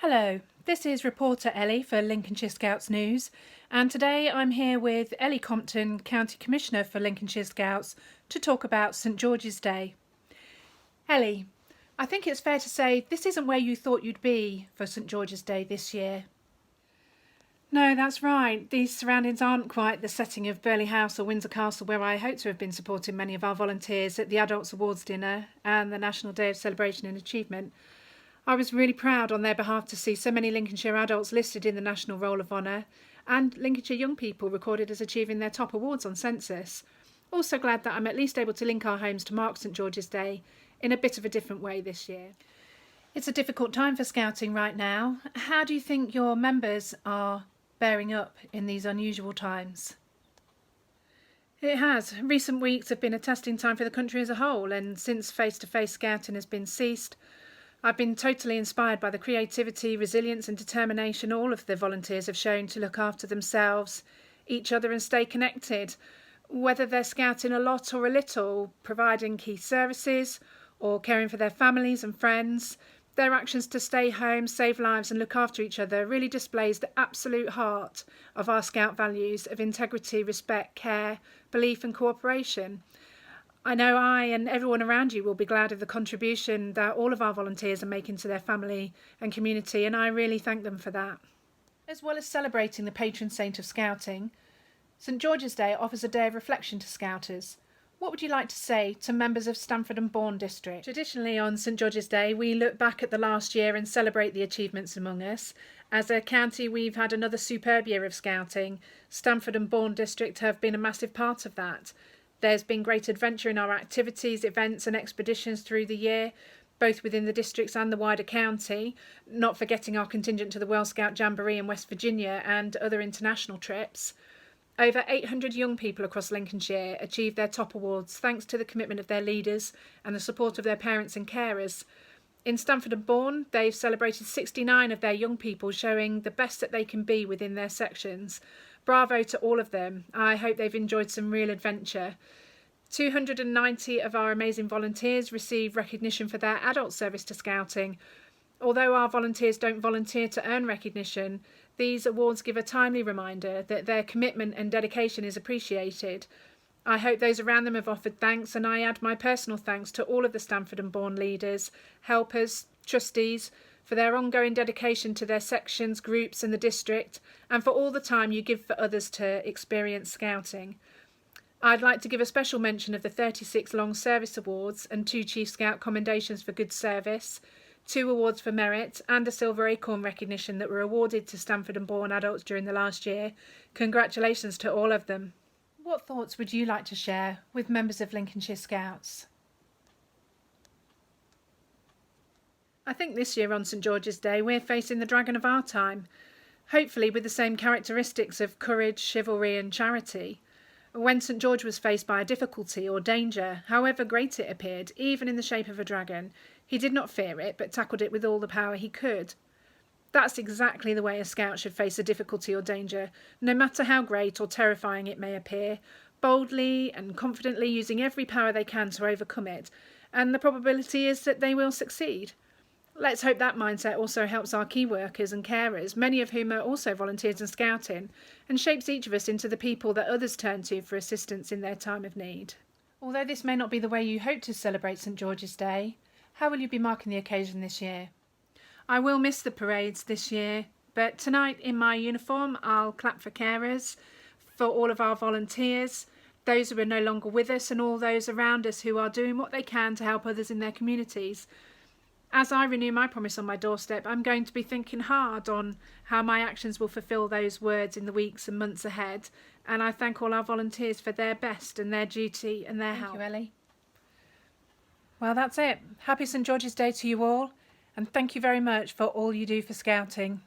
Hello, this is reporter Ellie for Lincolnshire Scouts News, and today I'm here with Ellie Compton, County Commissioner for Lincolnshire Scouts, to talk about St George's Day. Ellie, I think it's fair to say this isn't where you thought you'd be for St George's Day this year. No, that's right. These surroundings aren't quite the setting of Burghley House or Windsor Castle, where I hope to have been supporting many of our volunteers at the Adults Awards Dinner and the National Day of Celebration and Achievement. I was really proud on their behalf to see so many Lincolnshire adults listed in the National Roll of Honour and Lincolnshire young people recorded as achieving their top awards on census. Also glad that I'm at least able to link our homes to mark St George's Day in a bit of a different way this year. It's a difficult time for Scouting right now. How do you think your members are bearing up in these unusual times? It has. Recent weeks have been a testing time for the country as a whole, and since face-to-face scouting has been ceased, I've been totally inspired by the creativity, resilience and determination all of the volunteers have shown to look after themselves, each other and stay connected. Whether they're scouting a lot or a little, providing key services or caring for their families and friends, their actions to stay home, save lives and look after each other really displays the absolute heart of our Scout values of integrity, respect, care, belief and cooperation. I know I and everyone around you will be glad of the contribution that all of our volunteers are making to their family and community, and I really thank them for that. As well as celebrating the patron saint of Scouting, St George's Day offers a day of reflection to Scouters. What would you like to say to members of Stamford and Bourne district? Traditionally on St George's Day we look back at the last year and celebrate the achievements among us. As a county we've had another superb year of Scouting. Stamford and Bourne district have been a massive part of that. There's been great adventure in our activities, events and expeditions through the year, both within the districts and the wider county, not forgetting our contingent to the World Scout Jamboree in West Virginia and other international trips. Over 800 young people across Lincolnshire achieved their top awards thanks to the commitment of their leaders and the support of their parents and carers. In Stamford and Bourne, they've celebrated 69 of their young people, showing the best that they can be within their sections. Bravo to all of them. I hope they've enjoyed some real adventure. 290 of our amazing volunteers receive recognition for their adult service to Scouting. Although our volunteers don't volunteer to earn recognition, these awards give a timely reminder that their commitment and dedication is appreciated. I hope those around them have offered thanks, and I add my personal thanks to all of the Stamford and Bourne leaders, helpers, trustees, for their ongoing dedication to their sections, groups and the district, and for all the time you give for others to experience Scouting. I'd like to give a special mention of the 36 Long Service Awards and 2 Chief Scout Commendations for Good Service, 2 Awards for Merit and a Silver Acorn recognition that were awarded to Stamford and Bourne adults during the last year. Congratulations to all of them. What thoughts would you like to share with members of Lincolnshire Scouts? I think this year on St George's Day we're facing the dragon of our time, hopefully with the same characteristics of courage, chivalry and charity. When St George was faced by a difficulty or danger, however great it appeared, even in the shape of a dragon, he did not fear it but tackled it with all the power he could. That's exactly the way a scout should face a difficulty or danger, no matter how great or terrifying it may appear, boldly and confidently using every power they can to overcome it, and the probability is that they will succeed. Let's hope that mindset also helps our key workers and carers, many of whom are also volunteers in Scouting, and shapes each of us into the people that others turn to for assistance in their time of need. Although this may not be the way you hope to celebrate St George's Day, how will you be marking the occasion this year? I will miss the parades this year, but tonight in my uniform I'll clap for carers, for all of our volunteers, those who are no longer with us and all those around us who are doing what they can to help others in their communities. As I renew my promise on my doorstep, I'm going to be thinking hard on how my actions will fulfil those words in the weeks and months ahead, and I thank all our volunteers for their best and their duty and their help. Thank you, Ellie. Well, that's it. Happy St George's Day to you all, and thank you very much for all you do for Scouting.